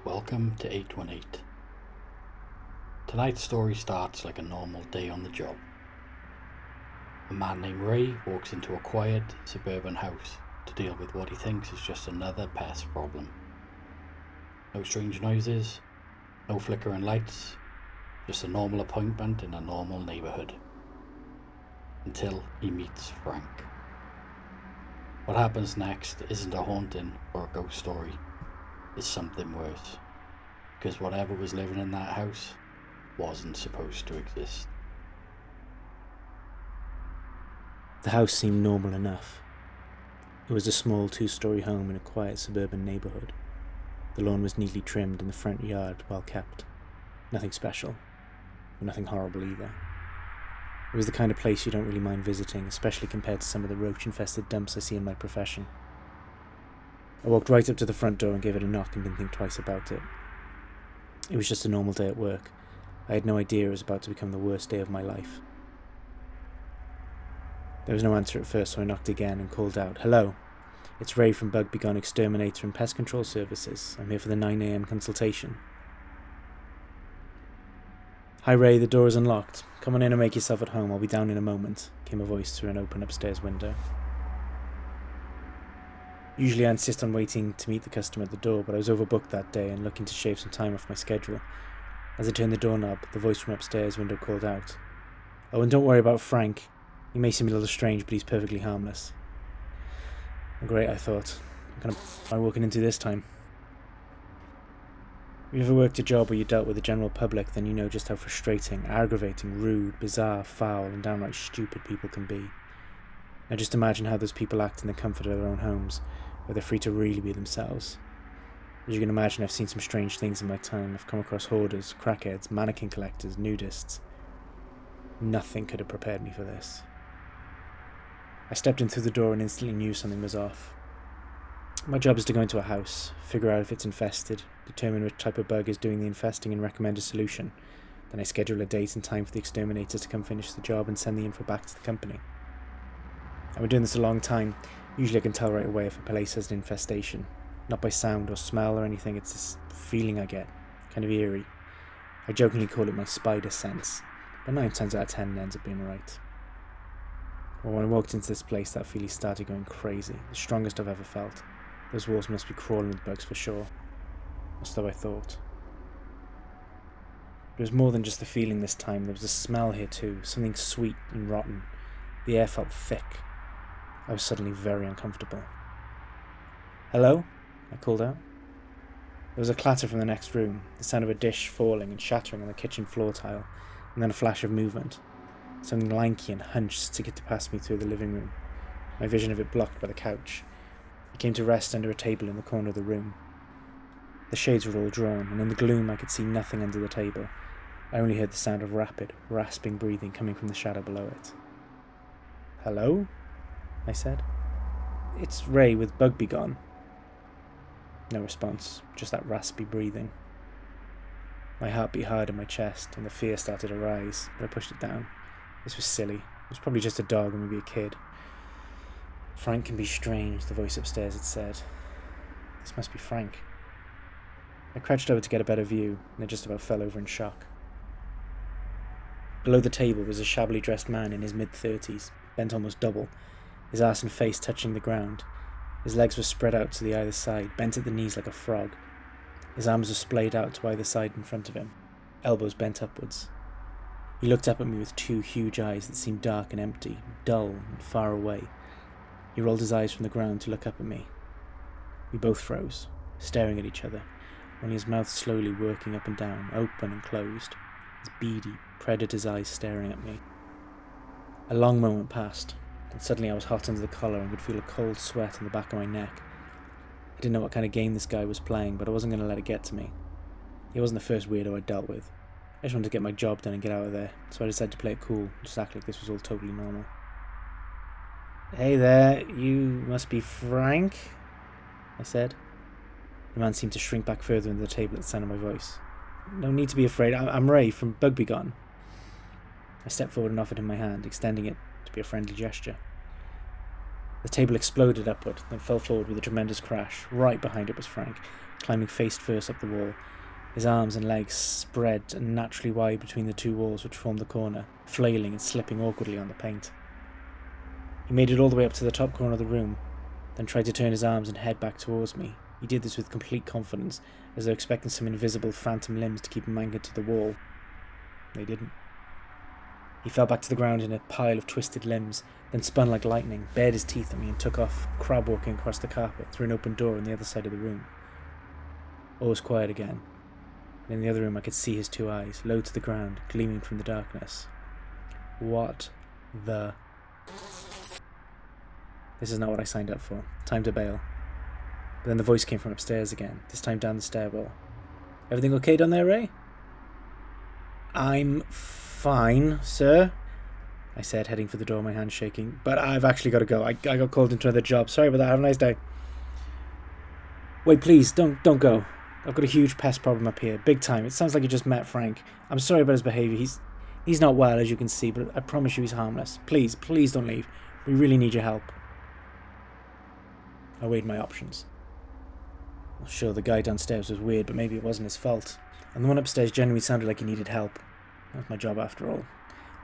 Welcome to 818. Tonight's story starts like a normal day on the job. A man named Ray walks into a quiet, suburban house to deal with what he thinks is just another pest problem. No strange noises, no flickering lights, just a normal appointment in a normal neighborhood. Until he meets Frank. What happens next isn't a haunting or a ghost story. It's something worse. Because whatever was living in that house wasn't supposed to exist. The house seemed normal enough. It was a small two-storey home in a quiet suburban neighbourhood. The lawn was neatly trimmed and the front yard well kept. Nothing special, but nothing horrible either. It was the kind of place you don't really mind visiting, especially compared to some of the roach-infested dumps I see in my profession. I walked right up to the front door and gave it a knock and didn't think twice about it. It was just a normal day at work. I had no idea it was about to become the worst day of my life. There was no answer at first, so I knocked again and called out, "Hello, it's Ray from Bug Begone Exterminator and Pest Control Services. I'm here for the 9 a.m. consultation." "Hi Ray, the door is unlocked. Come on in and make yourself at home. I'll be down in a moment," came a voice through an open upstairs window. Usually I insist on waiting to meet the customer at the door, but I was overbooked that day and looking to shave some time off my schedule. As I turned the doorknob, the voice from upstairs window called out, "Oh, and don't worry about Frank. He may seem a little strange, but he's perfectly harmless." Great, I thought. I'm going to try walking into this time. If you ever worked a job where you dealt with the general public, then you know just how frustrating, aggravating, rude, bizarre, foul, and downright stupid people can be. Now just imagine how those people act in the comfort of their own homes, where they're free to really be themselves. As you can imagine, I've seen some strange things in my time. I've come across hoarders, crackheads, mannequin collectors, nudists. Nothing could have prepared me for this. I stepped in through the door and instantly knew something was off. My job is to go into a house, figure out if it's infested, determine which type of bug is doing the infesting and recommend a solution. Then I schedule a date and time for the exterminator to come finish the job and send the info back to the company. I've been doing this a long time. Usually I can tell right away if a place has an infestation. Not by sound or smell or anything, it's this feeling I get. Kind of eerie. I jokingly call it my spider sense, but 9 times out of 10 it ends up being right. Well, when I walked into this place, that feeling started going crazy. The strongest I've ever felt. Those walls must be crawling with bugs for sure. Or so I thought. It was more than just the feeling this time. There was a smell here too. Something sweet and rotten. The air felt thick. I was suddenly very uncomfortable. "Hello?" I called out. There was a clatter from the next room, the sound of a dish falling and shattering on the kitchen floor tile, and then a flash of movement. Something lanky and hunched to get past me through the living room, my vision of it blocked by the couch. It came to rest under a table in the corner of the room. The shades were all drawn, and in the gloom I could see nothing under the table. I only heard the sound of rapid, rasping breathing coming from the shadow below it. "Hello?" I said. "It's Ray with Bug Begone." No response, just that raspy breathing. My heart beat hard in my chest, and the fear started to rise, but I pushed it down. This was silly. It was probably just a dog or maybe a kid. "Frank can be strange," the voice upstairs had said. This must be Frank. I crouched over to get a better view, and I just about fell over in shock. Below the table was a shabbily dressed man in his mid-30s, bent almost double, his arse and face touching the ground. His legs were spread out to the either side, bent at the knees like a frog. His arms were splayed out to either side in front of him, elbows bent upwards. He looked up at me with 2 huge eyes that seemed dark and empty, dull and far away. He rolled his eyes from the ground to look up at me. We both froze, staring at each other, only his mouth slowly working up and down, open and closed, his beady, predator's eyes staring at me. A long moment passed, and suddenly I was hot under the collar and could feel a cold sweat on the back of my neck. I didn't know what kind of game this guy was playing, but I wasn't going to let it get to me. He wasn't the first weirdo I'd dealt with. I just wanted to get my job done and get out of there, so I decided to play it cool and just act like this was all totally normal. "Hey there, you must be Frank?" I said. The man seemed to shrink back further into the table at the sound of my voice. "No need to be afraid, I'm Ray from Bug Begone." I stepped forward and offered him my hand, extending it to be a friendly gesture. The table exploded upward, then fell forward with a tremendous crash. Right behind it was Frank, climbing face first up the wall, his arms and legs spread unnaturally wide between the two walls which formed the corner, flailing and slipping awkwardly on the paint. He made it all the way up to the top corner of the room, then tried to turn his arms and head back towards me. He did this with complete confidence, as though expecting some invisible phantom limbs to keep him anchored to the wall. They didn't. He fell back to the ground in a pile of twisted limbs, then spun like lightning, bared his teeth at me and took off, crab-walking across the carpet through an open door on the other side of the room. All was quiet again, and in the other room I could see his two eyes, low to the ground, gleaming from the darkness. What the... This is not what I signed up for. Time to bail. But then the voice came from upstairs again, this time down the stairwell. Everything okay down there, Ray? I'm fine, sir, I said, heading for the door, my hand shaking. But I've actually got to go. I got called into another job. Sorry about that. Have a nice day. Wait, please, don't go. I've got a huge pest problem up here. Big time. It sounds like you just met Frank. I'm sorry about his behaviour. He's not well, as you can see, but I promise you he's harmless. Please don't leave. We really need your help. I weighed my options. Well, sure, the guy downstairs was weird, but maybe it wasn't his fault. And the one upstairs genuinely sounded like he needed help. That was my job after all.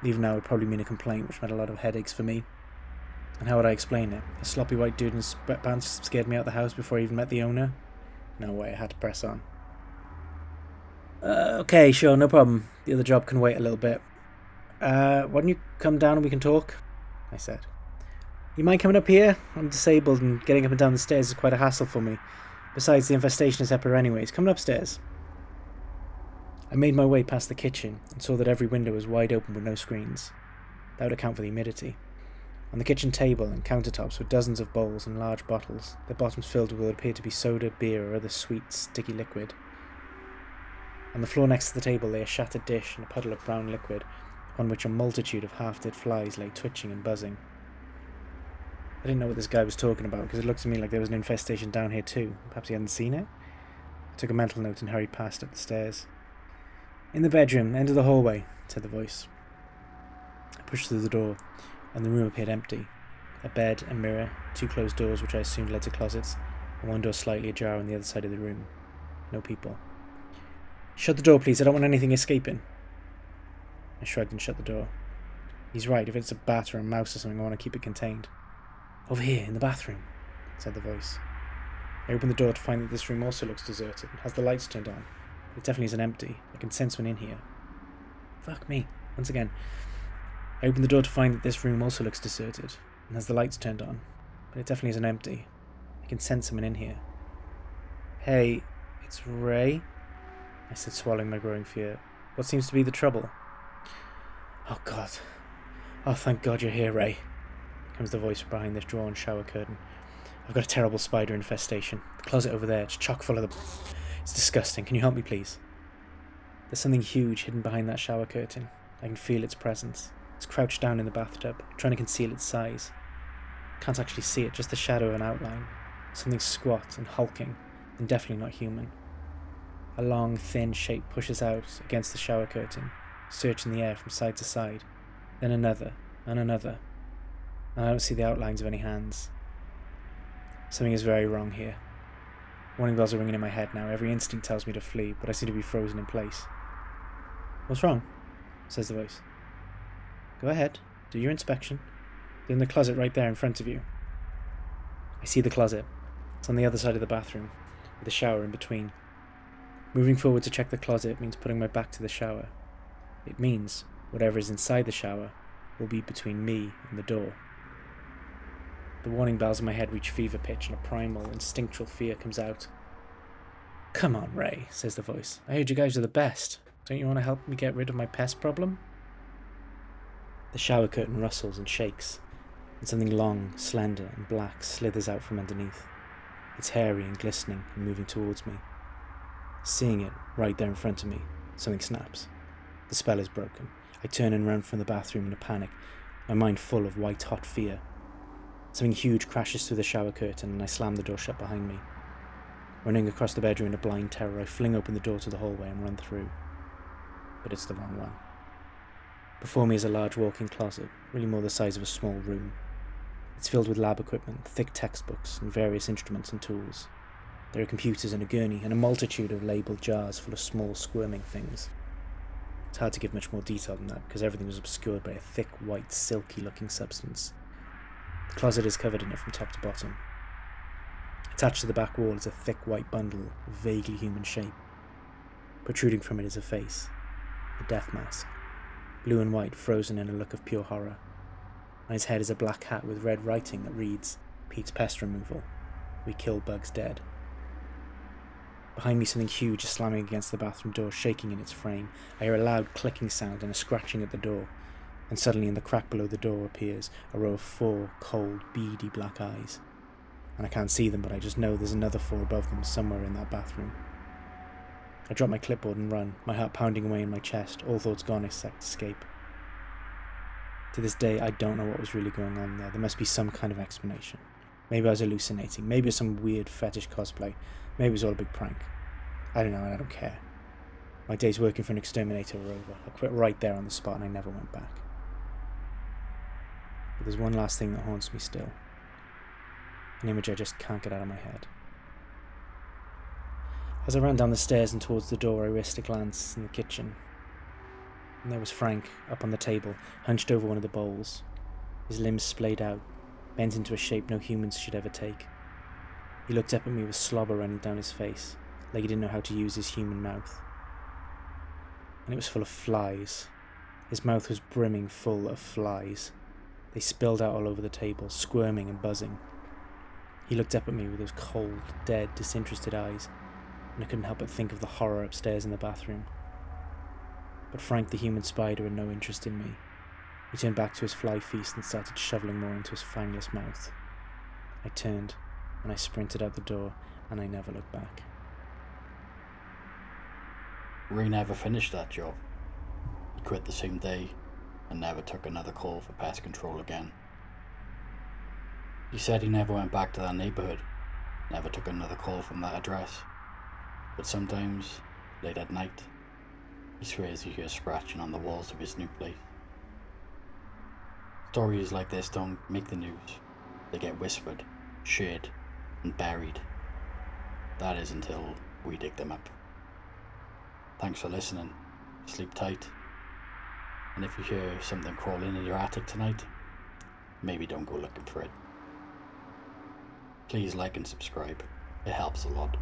Leaving now would probably mean a complaint, which meant a lot of headaches for me. And how would I explain it? A sloppy white dude in sweatpants scared me out of the house before I even met the owner? No way, I had to press on. Okay, sure, no problem. The other job can wait a little bit. Why don't you come down and we can talk? I said. You mind coming up here? I'm disabled and getting up and down the stairs is quite a hassle for me. Besides, the infestation is upper anyways. Coming upstairs. I made my way past the kitchen and saw that every window was wide open with no screens. That would account for the humidity. On the kitchen table and countertops were dozens of bowls and large bottles, their bottoms filled with what appeared to be soda, beer, or other sweet, sticky liquid. On the floor next to the table lay a shattered dish and a puddle of brown liquid, upon which a multitude of half-dead flies lay twitching and buzzing. I didn't know what this guy was talking about, because it looked to me like there was an infestation down here too. Perhaps he hadn't seen it? I took a mental note and hurried past up the stairs. In the bedroom, end of the hallway, said the voice. I pushed through the door, and the room appeared empty. A bed, a mirror, two closed doors which I assumed led to closets, and one door slightly ajar on the other side of the room. No people. Shut the door, please. I don't want anything escaping. I shrugged and shut the door. He's right. If it's a bat or a mouse or something, I want to keep it contained. Over here, in the bathroom, said the voice. I opened the door to find that this room also looks deserted, has the lights turned on. It definitely isn't empty. I can sense one in here. Fuck me. Once again. I opened the door to find that this room also looks deserted, and has the lights turned on. But it definitely isn't empty. I can sense someone in here. Hey, it's Ray? I said, swallowing my growing fear. What seems to be the trouble? Oh God. Oh, thank God you're here, Ray. Comes the voice from behind this drawn shower curtain. I've got a terrible spider infestation. The closet over there, it's chock full of them. It's disgusting. Can you help me, please? There's something huge hidden behind that shower curtain. I can feel its presence. It's crouched down in the bathtub, trying to conceal its size. Can't actually see it, just the shadow of an outline. Something squat and hulking, and definitely not human. A long, thin shape pushes out against the shower curtain, searching the air from side to side. Then another, and another. And I don't see the outlines of any hands. Something is very wrong here. Warning bells are ringing in my head now. Every instinct tells me to flee, but I seem to be frozen in place. What's wrong? Says the voice. Go ahead. Do your inspection. They're in the closet right there in front of you. I see the closet. It's on the other side of the bathroom, with the shower in between. Moving forward to check the closet means putting my back to the shower. It means whatever is inside the shower will be between me and the door. The warning bells in my head reach fever pitch and a primal, instinctual fear comes out. Come on, Ray, says the voice. I heard you guys are the best. Don't you want to help me get rid of my pest problem? The shower curtain rustles and shakes, and something long, slender, and black slithers out from underneath. It's hairy and glistening and moving towards me. Seeing it, right there in front of me, something snaps. The spell is broken. I turn and run from the bathroom in a panic, my mind full of white-hot fear. Something huge crashes through the shower curtain and I slam the door shut behind me. Running across the bedroom in a blind terror, I fling open the door to the hallway and run through. But it's the wrong one. Before me is a large walk-in closet, really more the size of a small room. It's filled with lab equipment, thick textbooks, and various instruments and tools. There are computers and a gurney, and a multitude of labelled jars full of small, squirming things. It's hard to give much more detail than that, because everything was obscured by a thick, white, silky-looking substance. The closet is covered in it from top to bottom. Attached to the back wall is a thick white bundle of vaguely human shape. Protruding from it is a face, a death mask, blue and white frozen in a look of pure horror. On his head is a black hat with red writing that reads, "Pete's Pest Removal. We kill bugs dead." Behind me something huge is slamming against the bathroom door, shaking in its frame. I hear a loud clicking sound and a scratching at the door, and suddenly in the crack below the door appears a row of 4 cold, beady black eyes. And I can't see them, but I just know there's another 4 above them somewhere in that bathroom. I drop my clipboard and run, my heart pounding away in my chest, all thoughts gone except escape. To this day, I don't know what was really going on there. There must be some kind of explanation. Maybe I was hallucinating. Maybe it was some weird fetish cosplay. Maybe it was all a big prank. I don't know, and I don't care. My days working for an exterminator were over. I quit right there on the spot and I never went back. But there's one last thing that haunts me still. An image I just can't get out of my head. As I ran down the stairs and towards the door, I risked a glance in the kitchen. And there was Frank, up on the table, hunched over one of the bowls, his limbs splayed out, bent into a shape no humans should ever take. He looked up at me with slobber running down his face, like he didn't know how to use his human mouth. And it was full of flies. His mouth was brimming full of flies. They spilled out all over the table, squirming and buzzing. He looked up at me with those cold, dead, disinterested eyes, and I couldn't help but think of the horror upstairs in the bathroom. But Frank the human spider had no interest in me. He turned back to his fly feast and started shoveling more into his fangless mouth. I turned, and I sprinted out the door, and I never looked back. Ray never finished that job. He quit the same day and never took another call for pest control again. He said he never went back to that neighbourhood, never took another call from that address. But sometimes, late at night, he swears he hears scratching on the walls of his new place. Stories like this don't make the news. They get whispered, shared, and buried. That is until we dig them up. Thanks for listening. Sleep tight. And if you hear something crawling in your attic tonight, maybe don't go looking for it. Please like and subscribe. It helps a lot.